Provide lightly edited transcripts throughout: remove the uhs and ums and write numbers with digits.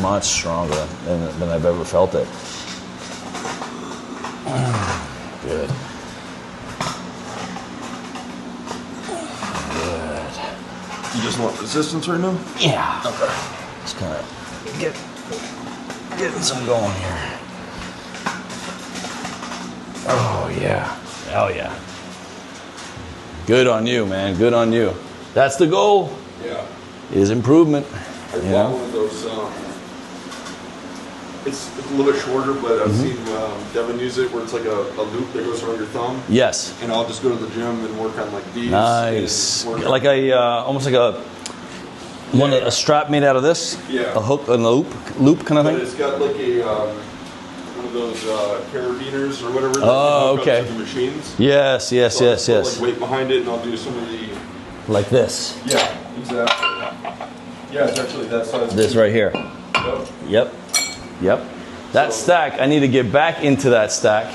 much stronger than I've ever felt it. Good. Good. You just want resistance right now? Yeah. Okay. Just kind of getting some going here. Oh yeah. Hell yeah. Good on you, man. Good on you. That's the goal. Yeah. Is improvement. I bought one of those. It's a little bit shorter, but I've seen Devin use it where it's like a loop that goes around your thumb. Yes. And I'll just go to the gym and work on like these. Nice. Like a almost like a strap made out of this. Yeah. A hook and a loop kind of thing. But it's got like a one of those carabiners or whatever. Oh, that okay. to the machines. Yes. So I'll put, like weight behind it, and I'll do some of the. Like this. Yeah. Exactly. Yeah, it's actually that size. This right here. Yep. That stack, I need to get back into that stack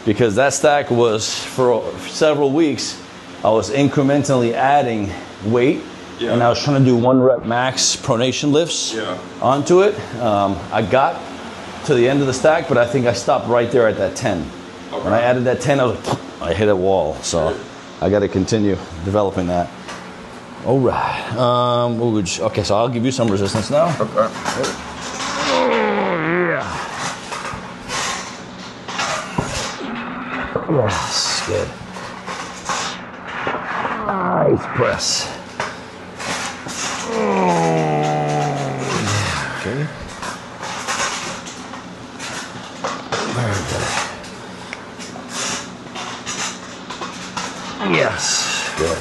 because that stack was for several weeks. I was incrementally adding weight and I was trying to do 1 rep max pronation lifts onto it. I got to the end of the stack, but I think I stopped right there at that 10. Okay. When I added that 10, I hit a wall. So I got to continue developing that. All right. Okay, so I'll give you some resistance now. Okay. Yes, good. Nice press. Okay. Very good. Yes, good.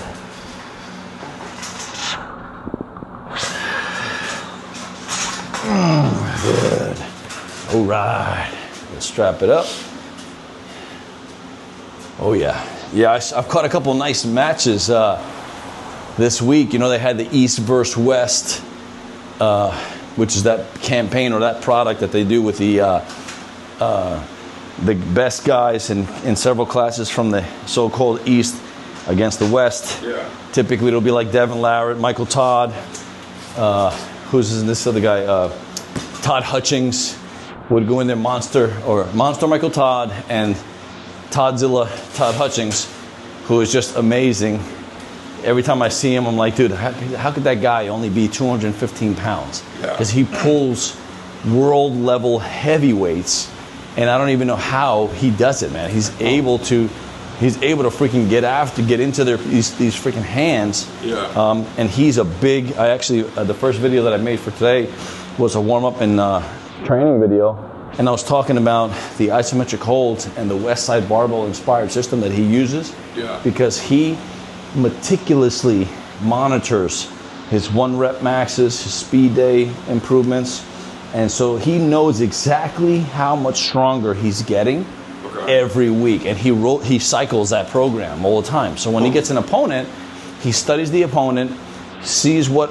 Good. All right. Let's strap it up. Oh yeah, I've caught a couple nice matches this week. You know, they had the East versus West, which is that campaign or that product that they do with the best guys in several classes from the so-called East against the West. Yeah. Typically, it'll be like Devin Larratt, Michael Todd, who's this other guy, Todd Hutchings would go in there, Monster Michael Todd and Todd Hutchings, who is just amazing. Every time I see him, I'm like, dude, how could that guy only be 215 pounds? Because he pulls world level heavyweights, and I don't even know how he does it, man. He's able to freaking get into these freaking hands. Yeah. And he's a big. The first video that I made for today was a warm up and training video. And I was talking about the isometric holds and the West Side Barbell inspired system that he uses because he meticulously monitors his 1 rep maxes, his speed day improvements. And so he knows exactly how much stronger he's getting every week. And he cycles that program all the time. So when he gets an opponent, he studies the opponent, sees what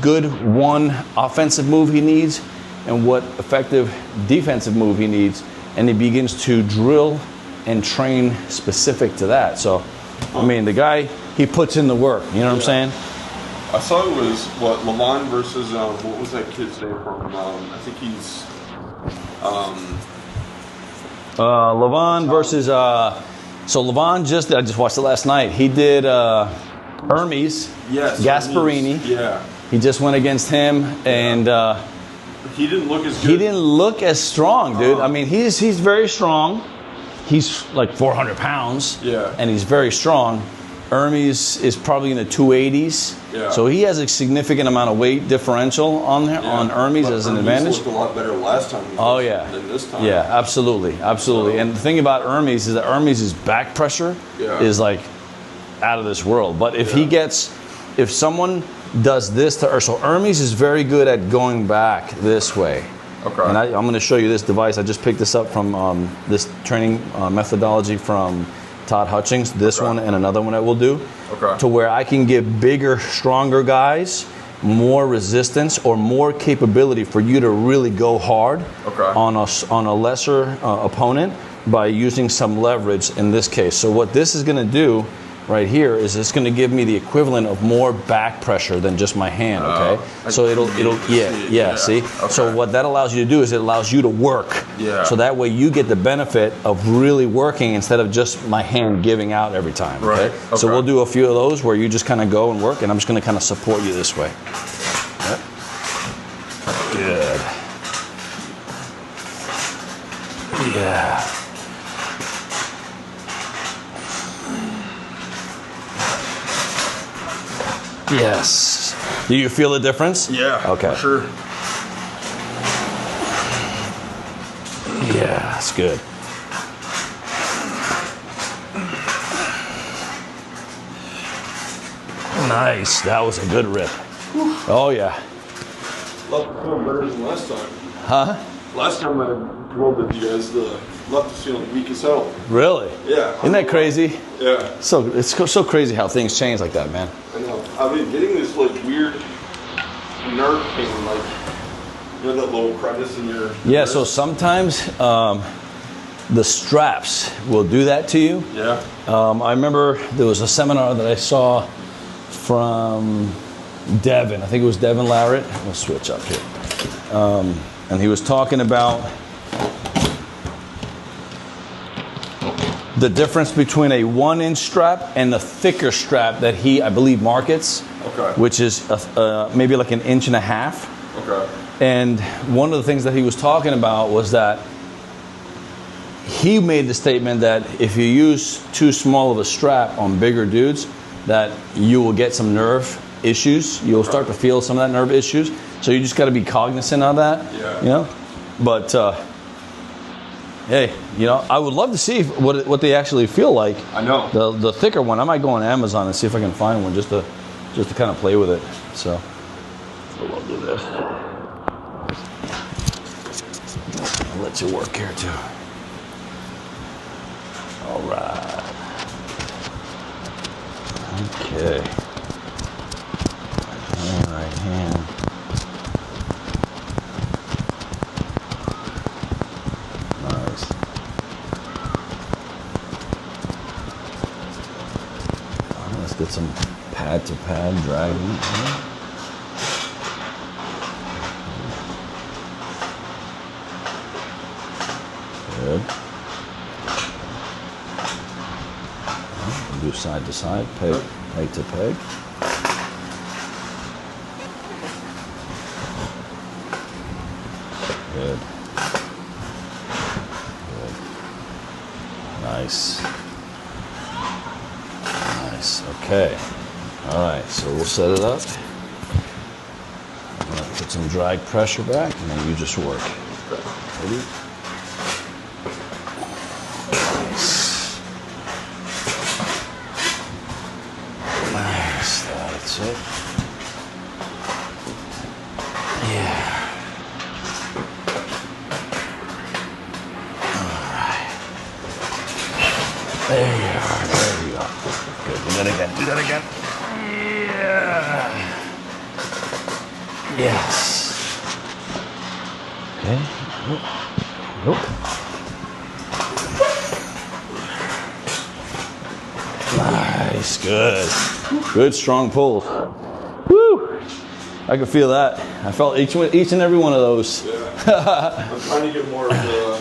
good one offensive move he needs, and what effective defensive move he needs, and he begins to drill and train specific to that. So, I mean, the guy, he puts in the work, you know what I'm saying? I saw it was, Lavon versus, what was that kid's name from? I think he's, Lavon versus, so Lavon I just watched it last night. He did Hermes, Gasparini. Hermes. Yeah. He just went against him, and he didn't look as good. He didn't look as strong, dude. I mean, he's very strong. He's like 400 pounds. Yeah. And he's very strong. Hermes is probably in the 280s. Yeah. So he has a significant amount of weight differential on Hermes as an advantage. Looked a lot better last time than this time. Yeah, absolutely. And the thing about Hermes is that Hermes' back pressure is like out of this world. But if if someone does this to her, so Hermes is very good at going back this way. Okay. And I'm going to show you this device. I just picked this up from this training methodology from Todd Hutchings. This one and another one I will do. Okay. To where I can give bigger, stronger guys more resistance or more capability for you to really go hard on a lesser opponent by using some leverage in this case. So what this is going to do, right here is it's going to give me the equivalent of more back pressure than just my hand, okay? So see? Okay. So what that allows you to do is it allows you to work. Yeah. So that way you get the benefit of really working instead of just my hand giving out every time, okay? Right. So we'll do a few of those where you just kind of go and work, and I'm just going to kind of support you this way. Okay. Good. Yeah. Yes. Do you feel the difference? Yeah. Okay. For sure. Yeah, that's good. Nice. That was a good rip. Oh, yeah. Left to feel better than last time. Huh? Last time I drove with you guys, the left was feeling weak as hell. Really? Yeah. Isn't that crazy? Yeah. So it's so crazy how things change like that, man. I know. I've been getting this like weird nerve pain, like you know that little crevice in your Yeah. wrist? So sometimes the straps will do that to you. Yeah. I remember there was a seminar that I saw from Devin. I think it was Devin Larrett. We'll switch up here. And he was talking about the difference between a 1-inch strap and the thicker strap that he, I believe, markets, Okay. which is maybe like 1.5 inches. Okay. And one of the things that he was talking about was that he made the statement that if you use too small of a strap on bigger dudes, that you will get some nerve issues. You'll start to feel some of that nerve issues. So you just got to be cognizant of that. Yeah. You know, but hey, you know, I would love to see what they actually feel like. I know. The thicker one. I might go on Amazon and see if I can find one just to kind of play with it. So we'll do this. I'll let you work here too. All right. Okay. Right hand. Nice. Let's get some pad to pad dragging. Good. We'll do side to side, peg to peg. Good. Good. Nice. Nice. Okay. All right. So we'll set it up. I'm gonna put some drag pressure back, and then you just work. Ready? Nice. That's it. Yeah. There you are. There you go. Good. Do that again. Do that again. Yeah. Yes. Okay. Nope. Nice. Good. Good strong pulls. Woo. I could feel that. I felt each and every one of those. Yeah. I'm trying to get more of the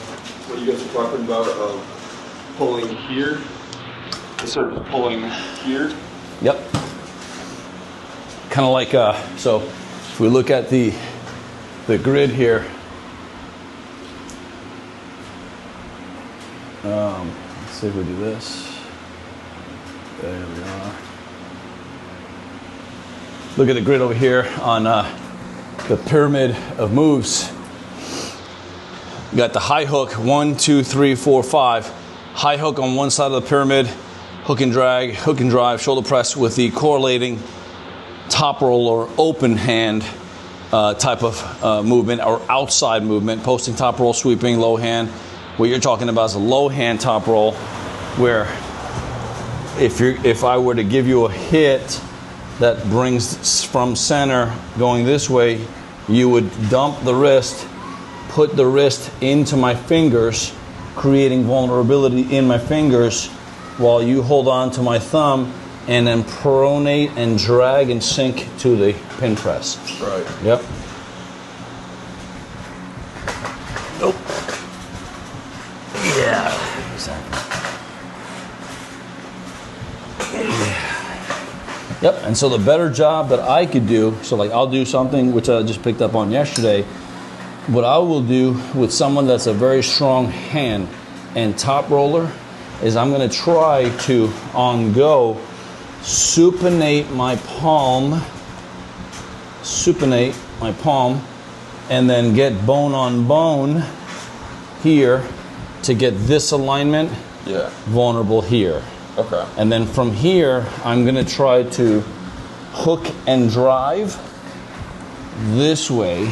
what you guys are talking about of pulling here instead of just pulling here. Yep. Kind of like, so if we look at the grid here, let's see if we do this. There we are. Look at the grid over here on the pyramid of moves. You got the high hook, 1, 2, 3, 4, 5. High hook on one side of the pyramid, hook and drag, hook and drive, shoulder press with the correlating top roll or open hand type of movement or outside movement, posting top roll, sweeping, low hand. What you're talking about is a low hand top roll, where if I were to give you a hit that brings from center going this way, you would dump the wrist, put the wrist into my fingers, creating vulnerability in my fingers, while you hold on to my thumb and then pronate and drag and sink to the pin press. Right. Yep. Nope. Yeah. Exactly. Yep, and so the better job that I could do, so like I'll do something which I just picked up on yesterday, what I will do with someone that's a very strong hand and top roller is I'm going to try to, on go, supinate my palm, and then get bone on bone here to get this alignment vulnerable here. Okay. And then from here, I'm going to try to hook and drive this way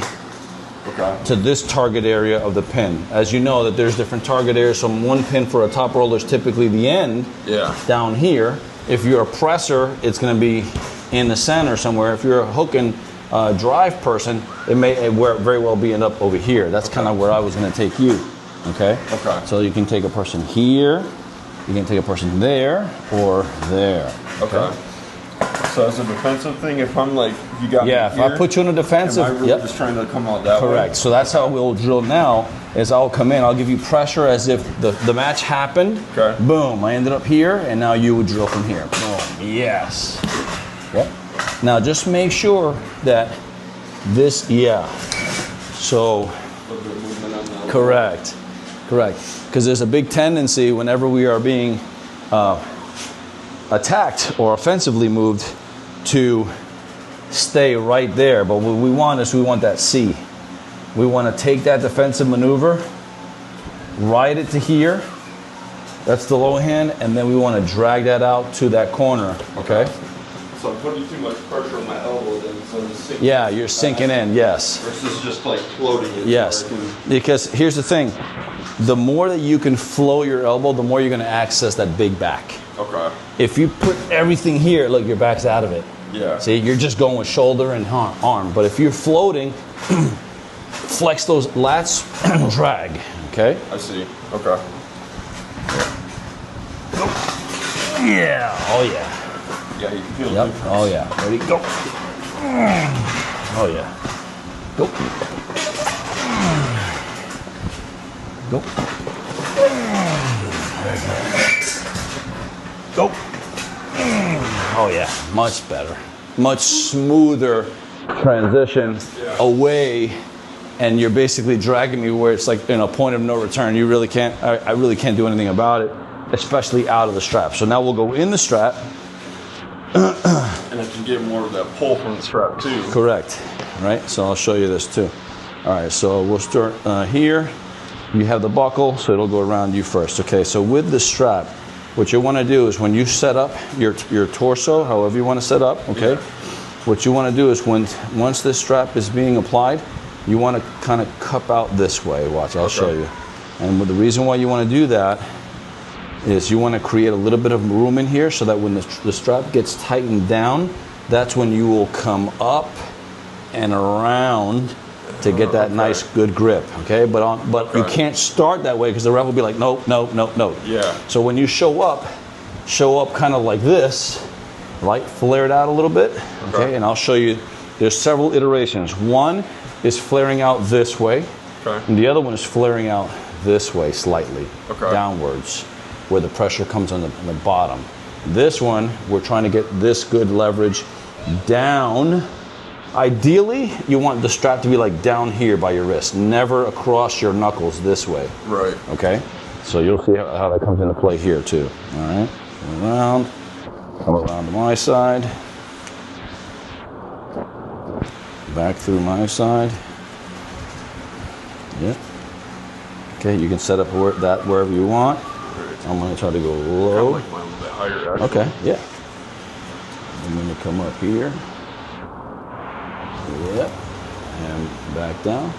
to this target area of the pin. As you know, that there's different target areas. So one pin for a top roller is typically the end down here. If you're a presser, it's going to be in the center somewhere. If you're a hook and drive person, it may very well be end up over here. That's kind of where I was going to take you. Okay? Okay. So you can take a person here. You can take a person there or there. Okay. So as a defensive thing, if I'm like, you got me if here, I put you in a defensive, am I really just trying to come out that way? Correct. So that's how we'll drill now, is I'll come in, I'll give you pressure as if the match happened. Okay. Boom, I ended up here, and now you would drill from here. Boom, yes. Yep. Now just make sure that this, so. A little bit of movement on that. Correct. Because there's a big tendency whenever we are being attacked or offensively moved to stay right there. But what we want is we want that C. We want to take that defensive maneuver, ride it to here. That's the low hand, and then we want to drag that out to that corner. Okay? So I'm putting too much pressure on my elbow then, so I'm sinking. Yeah, you're sinking in, yes. Versus just like floating it. Yes, because here's the thing. The more that you can flow your elbow, the more you're going to access that big back. Okay. If you put everything here, look, your back's out of it. Yeah. See, you're just going with shoulder and arm. But if you're floating, flex those lats and drag. Okay? I see. Okay. Yeah. Oh, yeah. Yeah, you can feel Yep. it. Oh, yeah. Ready? Go. Oh, yeah. Go. Go. Go. Oh yeah, much better. Much smoother transition away, and you're basically dragging me where it's like in a point of no return. You really can't, I really can't do anything about it, especially out of the strap. So now we'll go in the strap. And I can get more of that pull from the strap too. Correct, right? So I'll show you this too. All right, so we'll start here. You have the buckle, so it'll go around you first. Okay, so with the strap, what you want to do is when you set up your torso, however you want to set up, okay, what you want to do is once this strap is being applied, you want to kind of cup out this way. Watch, I'll show you. And the reason why you want to do that is you want to create a little bit of room in here so that when the strap gets tightened down, that's when you will come up and around to get that nice good grip, okay? But you can't start that way because the ref will be like, no. Yeah. So when you show up kind of like this, right? Flare it out a little bit, okay? And I'll show you. There's several iterations. One is flaring out this way, and the other one is flaring out this way slightly, downwards, where the pressure comes on the bottom. This one, we're trying to get this good leverage down. Ideally, you want the strap to be like down here by your wrist, never across your knuckles this way. Right. Okay? So you'll see how that comes into play here too. All right? Come around to my side. Back through my side. Yeah. Okay, you can set up that wherever you want. I'm going to try to go low. Like mine a little bit higher, actually. Okay, yeah. I'm going to come up here. Yep. And back down.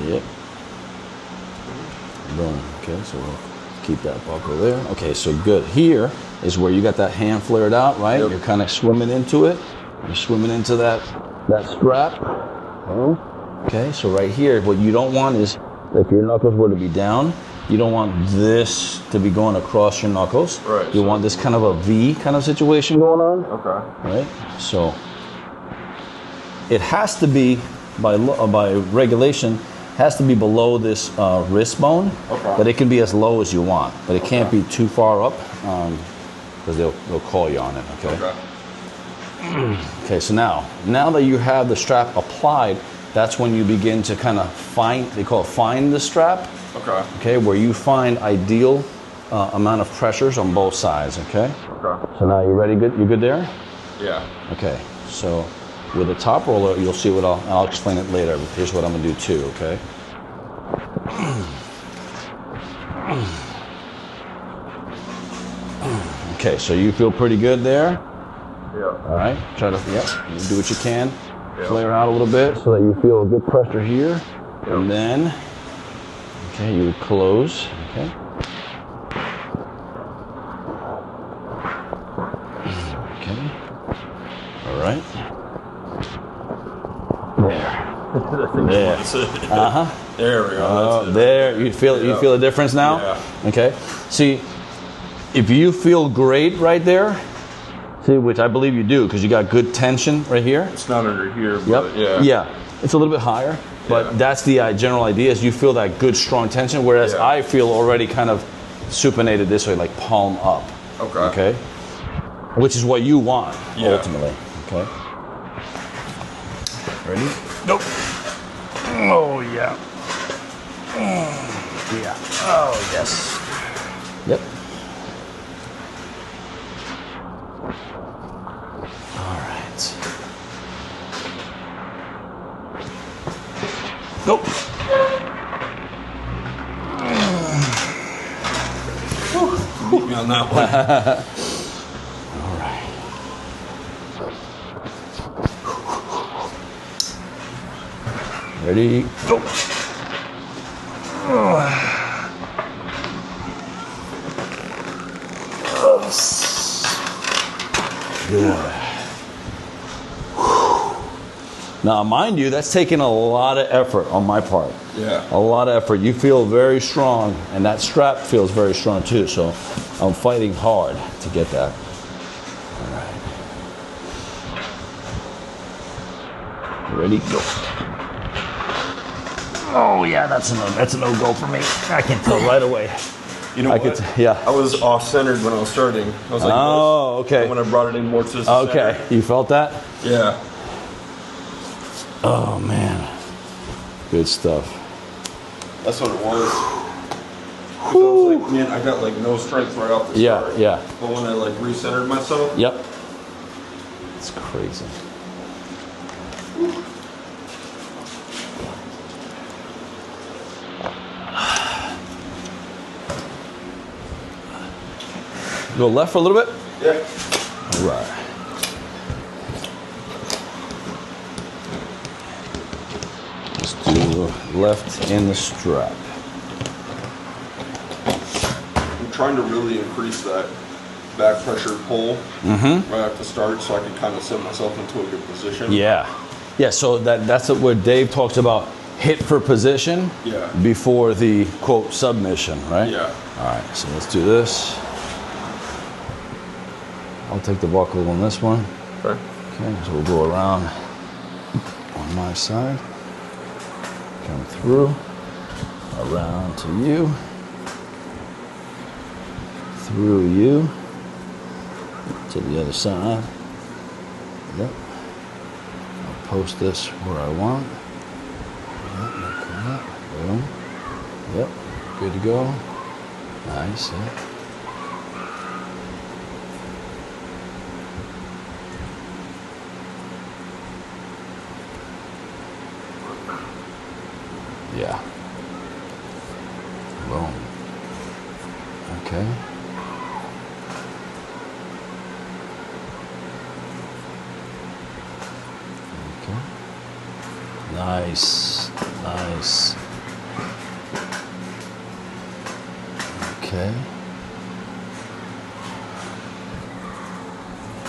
Yep. Boom. Okay, so we'll keep that buckle there. Okay, so good. Here is where you got that hand flared out, right? You're kind of swimming into it. You're swimming into that strap. Okay, so right here, what you don't want is if your knuckles were to be down, You don't want this to be going across your knuckles. Right. You want this kind of a V kind of situation going on. Okay. Right? So it has to be, by regulation, has to be below this wrist bone. Okay. But it can be as low as you want. But it can't be too far up because they'll call you on it. Okay. Okay, so now that you have the strap applied, that's when you begin to kind of they call it find the strap. Okay. Okay, where you find ideal amount of pressures on both sides, okay? Okay. So now you ready? Good? You good there? Yeah. Okay, so with the top roller, you'll see what I'll explain it later. Here's what I'm gonna do too, okay? Okay, so you feel pretty good there? Yeah. All right, try to, you do what you can. Yeah. Flare out a little bit so that you feel a good pressure here. Yeah. And then, okay, you would close, okay? Okay, all right. There. There. Uh-huh. There we go. There, you feel a difference now? Yeah. Okay, see, if you feel great right there, see, which I believe you do because you got good tension right here. It's not under here, but Yeah, it's a little bit higher, but that's the general idea is you feel that good strong tension, whereas I feel already kind of supinated this way, like palm up. Okay. Okay? Which is what you want, ultimately. Okay? Ready? Nope. Oh, yeah. Yeah. Oh, yes. Yep. All right. Nope. Beat me on that one. All right. Ready? Go. Good. Now, mind you, that's taking a lot of effort on my part. Yeah. A lot of effort. You feel very strong, and that strap feels very strong too, so I'm fighting hard to get that. All right. Ready? Go. Oh, yeah, that's a no-go for me. I can tell right away. You know what? I was off-centered when I was starting. I was like, oh, okay. When I brought it in more to the okay, center. You felt that? Yeah. Oh, man. Good stuff. That's what it was. 'Cause I was like, man, I got like no strength right off the start. Yeah. But when I like recentered myself. Yep. It's crazy. Go left for a little bit? Yeah. All right. Let's do left in the strap. I'm trying to really increase that back pressure pull right at the start so I can kind of set myself into a good position. Yeah. Yeah, so that's where Dave talks about hit for position before the, quote, submission, right? Yeah. All right, so let's do this. I'll take the buckle on this one. Okay. Okay, so we'll go around on my side. Come through, around to you, through you, to the other side. Yep. I'll post this where I want. Yep, come up. Boom. Yep, good to go. Nice. Yeah. Yeah. Boom. Okay. Okay. Nice. Nice. Okay.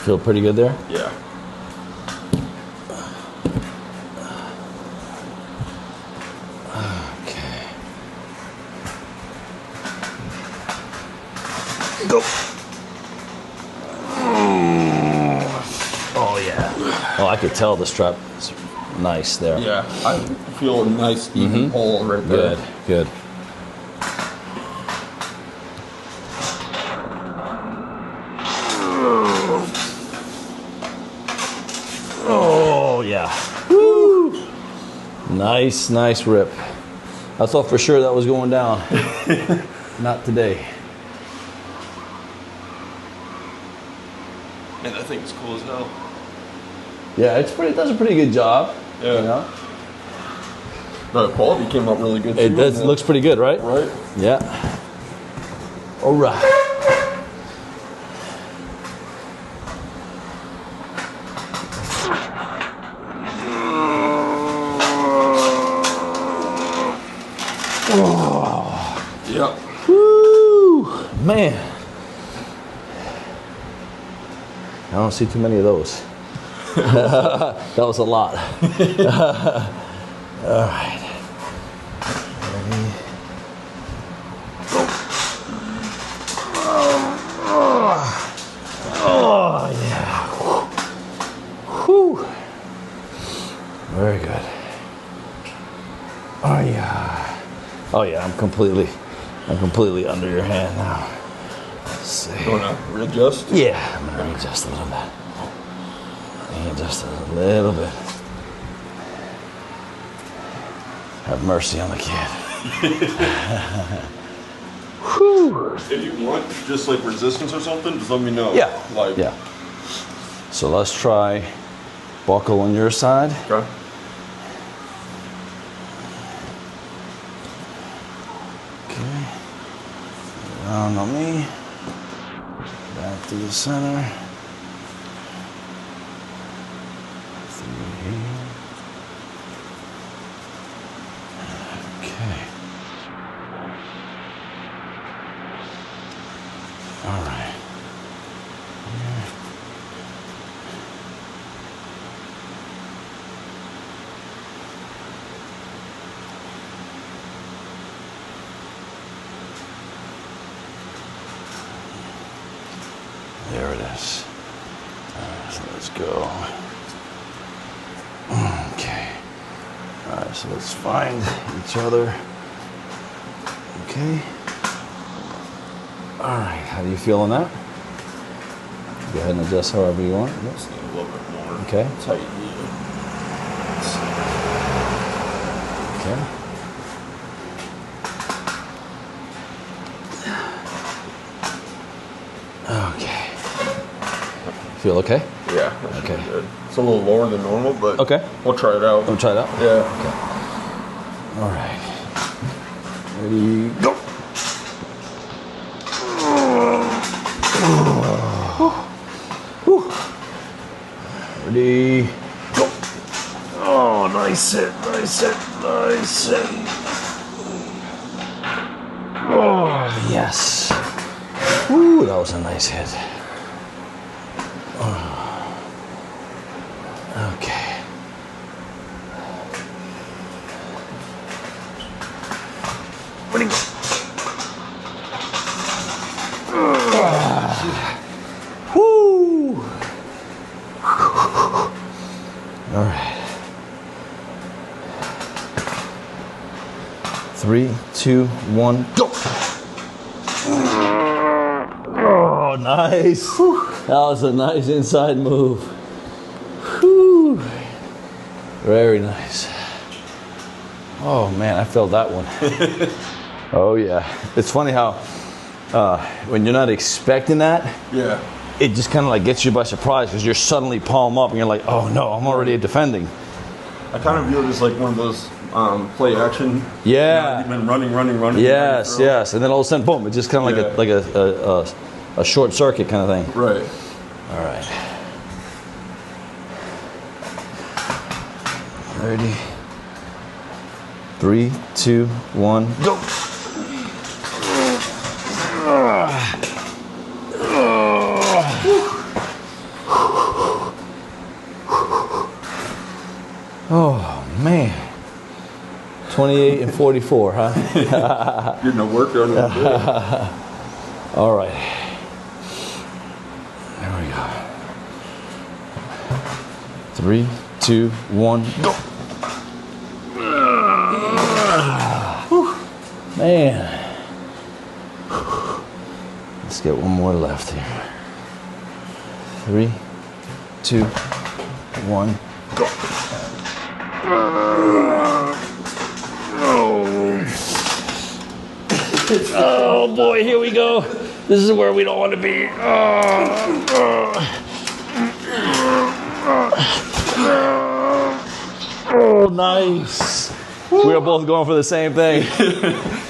Feel pretty good there? Yeah. Go. Oh, yeah. Oh, I could tell the strap is nice there. Yeah, I feel a nice even pull right there. Good. Oh, yeah. Woo. Nice rip. I thought for sure that was going down. Not today. And I think it's cool as hell. Yeah, it does a pretty good job. Yeah. You know? The quality came out really good. It too, does. Looks pretty good, right? Right. Yeah. All right. Yeah. Woo, man. I don't see too many of those. That was a lot. All right. Ready? Oh, yeah. Whew. Very good. Oh, yeah. Oh, yeah, I'm completely under your hand now. Let's see. You want to readjust? Yeah, I'm going to readjust a little bit. Just a little bit. Have mercy on the kid. Whew. If you want just like resistance or something, just let me know. Yeah. Like. Yeah. So let's try buckle on your side. Okay. Okay. Round on me. Back to the center. Okay. All right. There it is. So let's go. Okay. All right, so let's find each other. Okay. All right, how do you feel on that? Go ahead and adjust however you want. Just need a little bit more. Okay. Tight. Okay. Okay. Feel okay? Yeah. That should Okay. be good. It's a little lower than normal, but Okay. we'll try it out. Want to try it out? Yeah. Okay. All right. Ready, go. Ready, go. Oh, nice hit. Oh, yes. Ooh, that was a nice hit. Okay. Ready, go. Woo! All right. 3, 2, 1, go! Oh, nice. That was a nice inside move. Whew. Very nice. Oh, man, I felt that one. Oh, yeah. It's funny how when you're not expecting that, Yeah. it just kind of like gets you by surprise because you're suddenly palm up and you're like, oh, no, I'm already defending. I kind of view it as like one of those play action. Yeah. You've been running. Yes. And then all of a sudden, boom, it's just kind of like a short circuit kind of thing. Right. All right. Ready? 3, 2, 1, go! Oh, man. 28 and 44, huh? Getting a workout. All right. 3, 2, 1, go. Man. Let's get one more left here. 3, 2, 1, go. Oh boy, here we go. This is where we don't want to be. Oh, nice. We are both going for the same thing.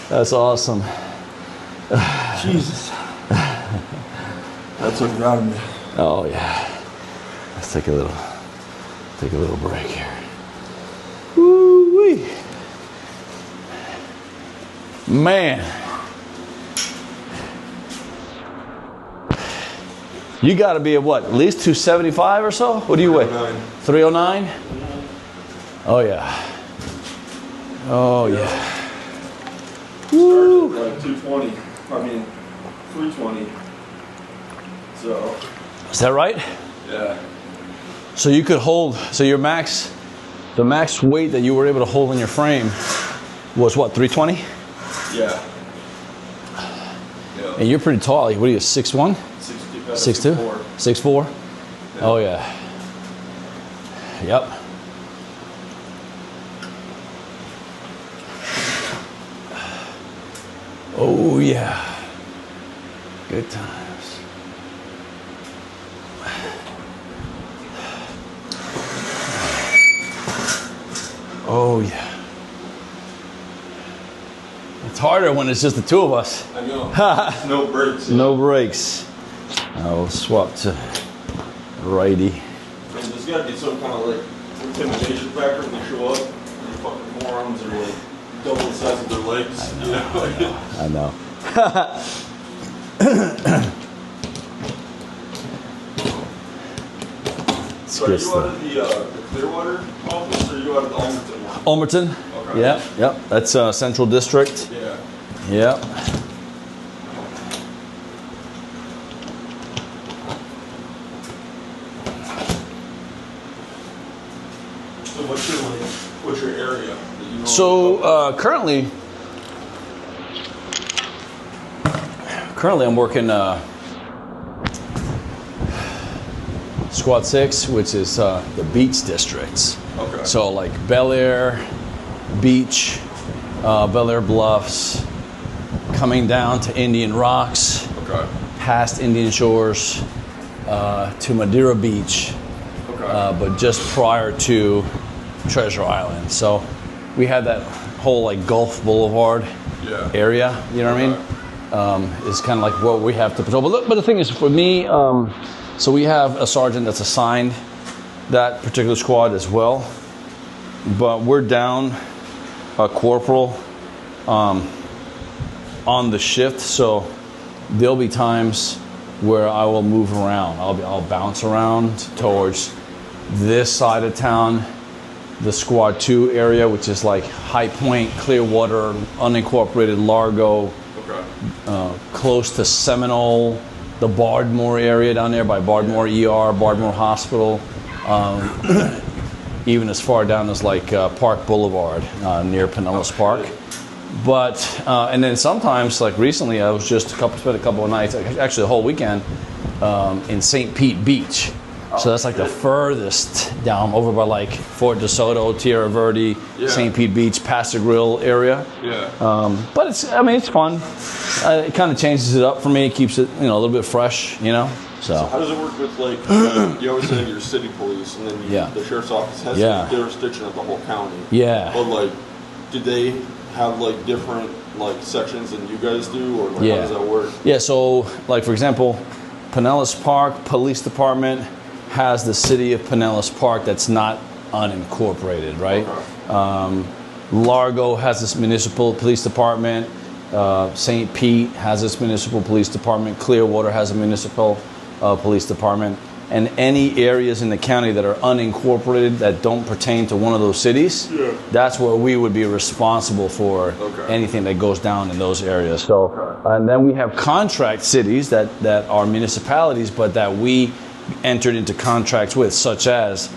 That's awesome. Jesus. That took it out of me. Oh yeah. Let's take a little break here. Woo-wee. Man. You got to be at what? At least 275 or so? What do you weigh? 309? Oh yeah. Oh yeah. Woo. Like 220. I mean, 320. So. Is that right? Yeah. So you could hold. So your the max weight that you were able to hold in your frame was what? 320? Yeah. And you're pretty tall. What are you? 6'1"? 6'2"? 6'4"? Yeah. Oh yeah. Yep. Oh yeah. Good times. Oh yeah. It's harder when it's just the two of us. I know. No breaks. No breaks. I'll swap to righty. Man, there's got to be some kind of like intimidation factor when they show up. Their fucking forearms are like double the size of their legs. I know. So are you out of the Clearwater office or are you out of the Almerton one? Almerton. Okay. Yep. That's Central District. Yeah. Yep. So what's your area that you know? So currently I'm working Squad 6, which is the beach districts. Okay. So like Bel Air Beach, Bel Air Bluffs, coming down to Indian Rocks, Okay. past Indian Shores, to Madeira Beach, Okay. but just prior to Treasure Island. So we had that whole like Gulf Boulevard Yeah. area, you know what I mean? It's kind of like what we have to patrol. But the thing is, for me, so we have a sergeant that's assigned that particular squad as well. But we're down a corporal on the shift, so there'll be times where I will move around. I'll bounce around towards this side of town, the Squad 2 area, which is like High Point, Clearwater, unincorporated Largo, Okay. close to Seminole, the Bardmore area down there by Bardmore ER, Bardmore Hospital, even as far down as like Park Boulevard near Pinellas Park. But and then sometimes, like recently, I was just spent a couple of nights, actually the whole weekend, in St. Pete Beach. So that's like the furthest down over by like Fort DeSoto, Tierra Verde, Yeah. St. Pete Beach, Pastor Grill area. Yeah. But it's fun. It kind of changes it up for me. It keeps it, a little bit fresh, So How does it work with like you always say your city police and then Yeah. the sheriff's office has Yeah. jurisdiction of the whole county. Yeah. But like, do they have like different like sections than you guys do, or like, Yeah. how does that work? Yeah, so like for example, Pinellas Park Police Department has the city of Pinellas Park that's not unincorporated, right? Okay. Largo has its municipal police department. St. Pete has its municipal police department. Clearwater has a municipal police department. And any areas in the county that are unincorporated that don't pertain to one of those cities, Yeah. that's where we would be responsible for Okay. anything that goes down in those areas. So, and then we have contract cities that are municipalities, but that we entered into contracts with, such as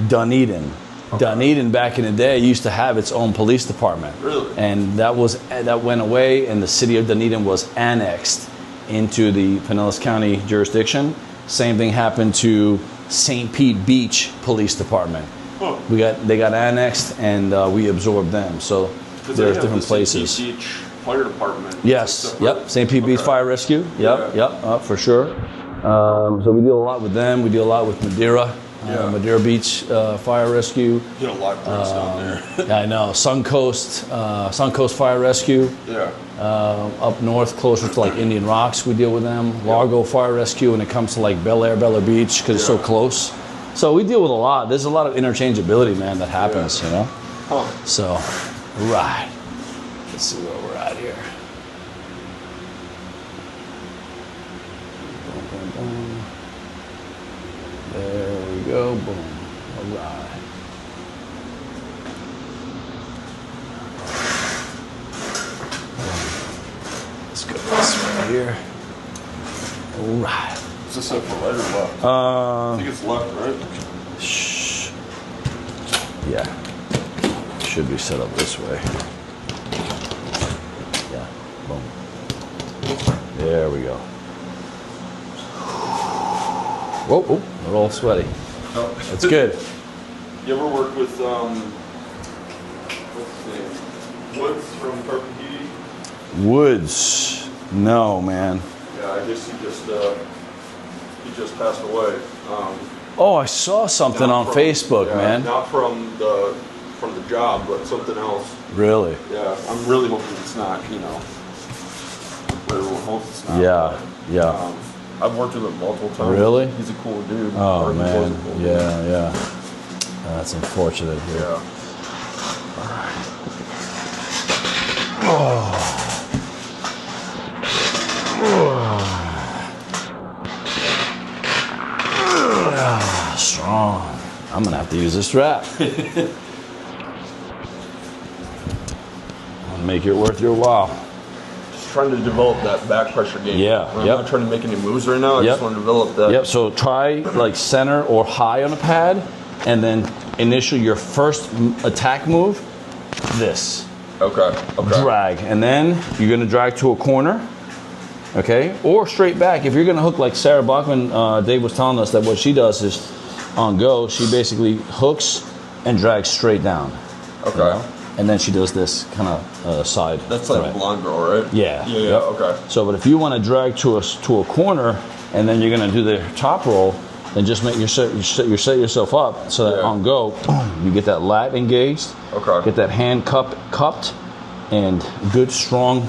Dunedin. Dunedin back in the day used to have its own police department. Really? And that went away, and the city of Dunedin was annexed into the Pinellas County jurisdiction. Same thing happened to St. Pete Beach Police Department. Huh. They got annexed, and we absorbed them. So there's different places. St. Pete Beach Fire Department. Yes. Yep. St. Pete Beach Fire Rescue. Yep. Yeah. Yep. For sure. So we deal a lot with them. We deal a lot with Madeira. Madeira Beach Fire Rescue. You know, a lot of things down there. I know. Suncoast Fire Rescue. Yeah. Up north, closer to like Indian Rocks, we deal with them. Largo Fire Rescue when it comes to like Bel Air Beach, because it's so close. So we deal with a lot. There's a lot of interchangeability, man, that happens, you know? Huh. So, right. Let's see where we're at here. Boom, boom, boom. There we go. Boom. All right. Let's go this way here. All right. Is this up for right or left? I think it's left, right? Shh. Yeah. Should be set up this way. Yeah. Boom. There we go. Whoa, oh, we're all sweaty. Oh. That's good. You ever work with what's his name? Woods from Carpentini? Woods. No, man. Yeah, I guess he just passed away. Oh, I saw something on Facebook, man. Not from the job, but something else. Really? Yeah, I'm really hoping it's not, what everyone hopes it's not. Yeah, yeah. I've worked with him multiple times. Really? He's a cool dude. Oh, Or he man. was a cool dude. Yeah. That's unfortunate here. Yeah. Strong. I'm gonna have to use this strap. I'll make it worth your while. Just trying to develop that back pressure game. Yeah, I'm not trying to make any moves right now. I just want to develop that. Yep, so try like center or high on a pad, and then initial your first attack move, this. Okay. Drag, and then you're gonna drag to a corner, okay? Or straight back. If you're gonna hook like Sarah Bachman, Dave was telling us that what she does is on go, she basically hooks and drags straight down. Okay. You know? And then she does this kind of side. That's like a blonde girl, right? Yeah. Yeah. Okay. So, but if you want to drag to a corner, and then you're going to do the top roll, then just make you set yourself up so that on go, boom, you get that lat engaged. Okay. Get that hand cupped, and good strong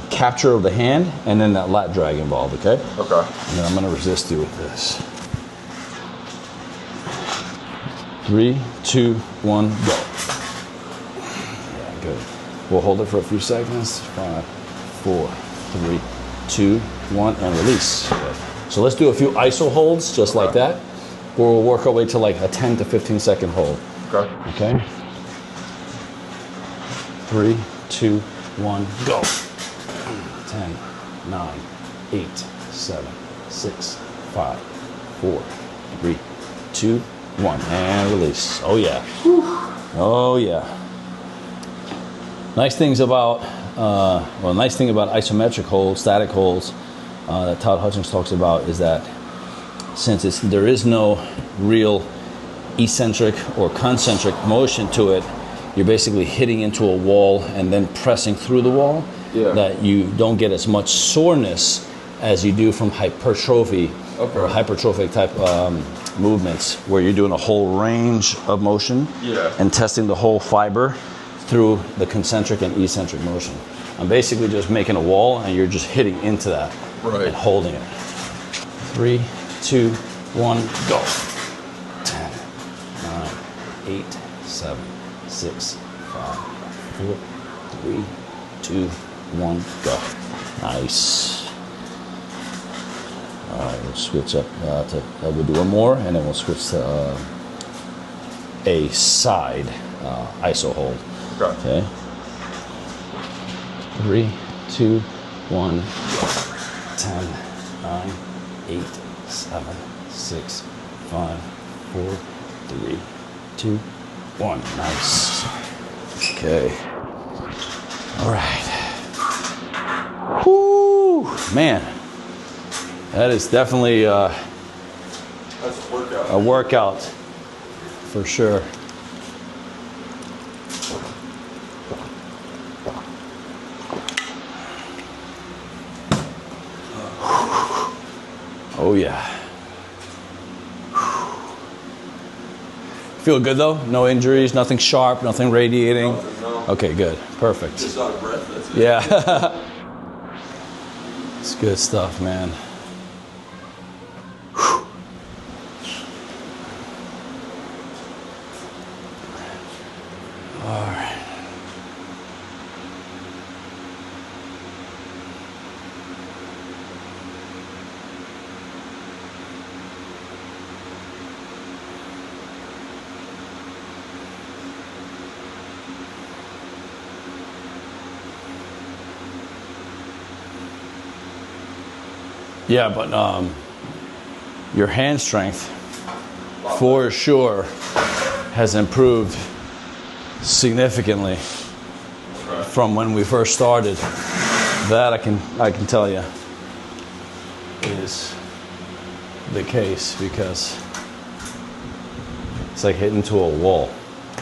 capture of the hand, and then that lat drag involved. Okay. Okay. And then I'm going to resist you with this. 3, 2, 1, go. Yeah, good. We'll hold it for a few seconds. 5, 4, 3, 2, 1, and release. Good. So let's do a few ISO holds, just like that. We'll work our way to like a 10 to 15 second hold. Okay. 3, 2, 1, go. 10, 9, 8, 7, 6, 5, 4, 3, 2, 1, and release. Oh yeah. Oh yeah. Nice thing about isometric holds, static holds, that Todd Hutchins talks about is that since there is no real eccentric or concentric motion to it, you're basically hitting into a wall and then pressing through the wall. Yeah. That you don't get as much soreness as you do from hypertrophy or hypertrophic type movements, where you're doing a whole range of motion and testing the whole fiber through the concentric and eccentric motion. I'm basically just making a wall, and you're just hitting into that and holding it. 3, 2, 1, go. 10, 9, 8, 7, 6, 5, 4, 3, 2, 1, go. Nice. All right, we'll switch up we'll do one more, and then we'll switch to a side ISO hold. Okay. 3, 2, 1, 10, 9, 8, 7, 6, 5, 4, 3, 2, 1. Nice. Okay. All right. Whoo, man. That is definitely That's a workout. a workout for sure. Oh yeah. Feel good though? No injuries, nothing sharp, nothing radiating? No. Okay, good. Perfect. Just out of breath, that's it. Yeah. It's good stuff, man. All right. Yeah, but your hand strength for sure has improved significantly from when we first started. That I can tell you is the case, because it's like hitting to a wall.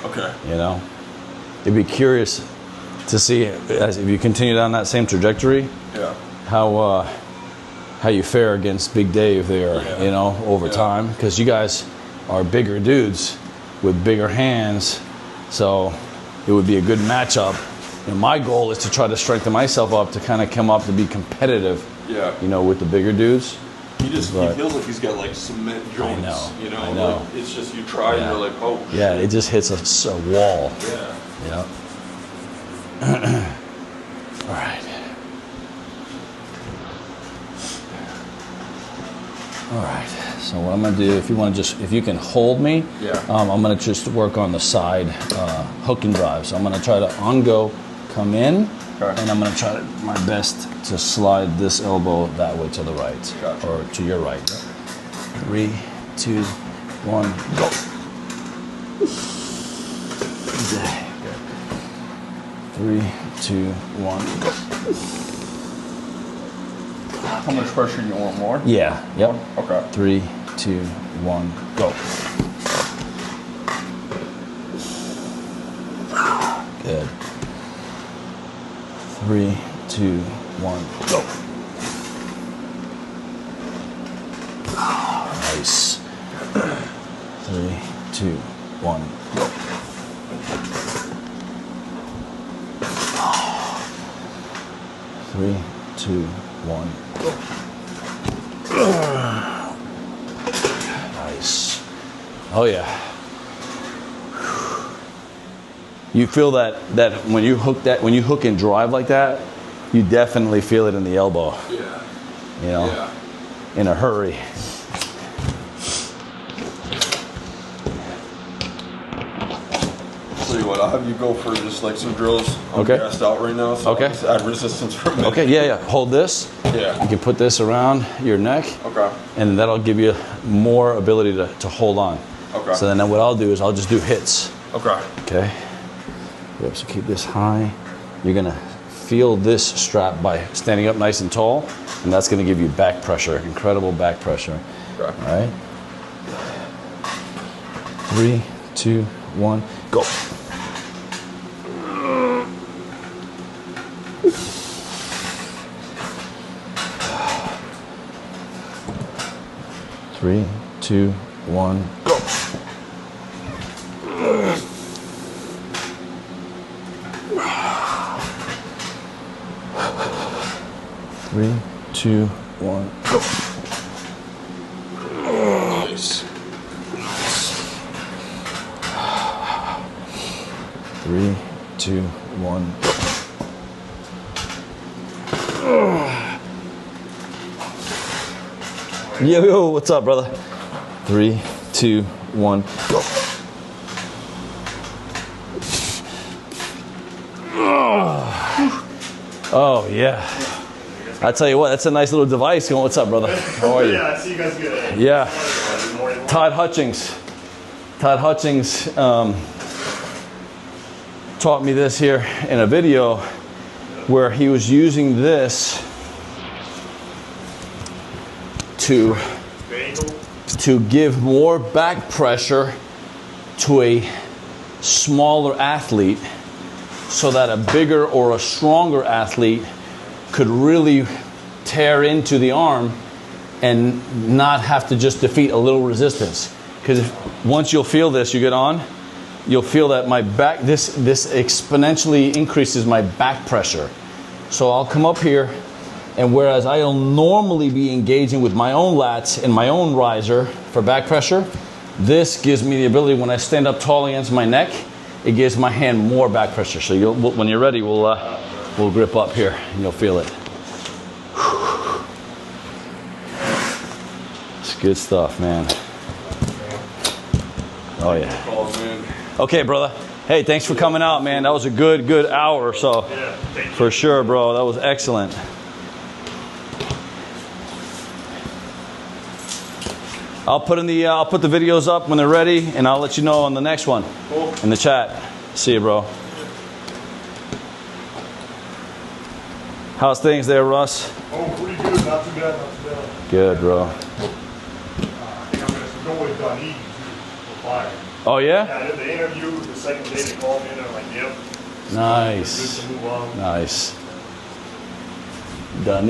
Okay. You know, you'd be curious to see if you continue down that same trajectory. Yeah. How you fare against Big Dave there, Yeah. you know, over time, because you guys are bigger dudes with bigger hands, so it would be a good matchup. And my goal is to try to strengthen myself up to kind of come up to be competitive, Yeah. you know, with the bigger dudes. He feels like he's got like cement joints. I know. Like, it's just you try and Yeah. you're like, oh. Yeah, it just hits a wall. Yeah. Yeah. All right. All right. So what I'm gonna do, if you can hold me, Yeah. I'm gonna just work on the side hook and drive. So I'm gonna try to on-go come in, Okay. and I'm gonna try my best to slide this elbow that way to the right, Gotcha. or to your right. 3, 2, 1, go. Good. 3, 2, 1, go. How much pressure you want more? Yeah. Yep. Okay. 3, 2, 1, go. Good. 3, 2, 1, go. Nice. 3, 2, 1, go. 3, 2, 1, go. Nice. Oh yeah. You feel that when you hook and drive like that, you definitely feel it in the elbow. Yeah. You know, Yeah. in a hurry. Tell you what, I'll have you go for just like some drills. I'm Okay. gassed out right now, so Okay. I'll just add resistance for a minute. Okay, yeah. Hold this. Yeah. You can put this around your neck, Okay. and that'll give you more ability to hold on. Okay. So then what I'll do is I'll just do hits. Okay. Okay. Yep, so keep this high. You're gonna feel this strap by standing up nice and tall, and that's gonna give you back pressure, incredible back pressure. Okay. All right. 3, 2, 1, go. Three, 2, 1, go. 3, 2, 1, go. Nice. 3, 2, 1, go. Yo, what's up, brother? 3, 2, 1, go. Oh, yeah. I tell you what, that's a nice little device. What's up, brother? How are you? Yeah, I see you guys get it. Yeah. Good morning. Todd Hutchings. Todd Hutchings taught me this here in a video where he was using this to give more back pressure to a smaller athlete so that a bigger or a stronger athlete could really tear into the arm and not have to just defeat a little resistance. Because once you'll feel this, you get on, you'll feel that my back, this exponentially increases my back pressure. So I'll come up here, and whereas I'll normally be engaging with my own lats and my own riser for back pressure, this gives me the ability, when I stand up tall against my neck, it gives my hand more back pressure. So when you're ready, we'll grip up here and you'll feel it. It's good stuff, man. Oh yeah. Okay, brother. Hey, thanks for coming out, man. That was a good hour or so. For sure, bro. That was excellent. I'll put the videos up when they're ready, and I'll let you know on the next one. Cool. In the chat. See you, bro. How's things there, Russ? Oh, pretty good. Not too bad. Not too bad. Good, bro. I think I'm going to go with Dunedin for fire. Oh yeah? Yeah, I did the interview the second day they called me, and I'm like, yep. Nice. Good to move on. Nice. Done.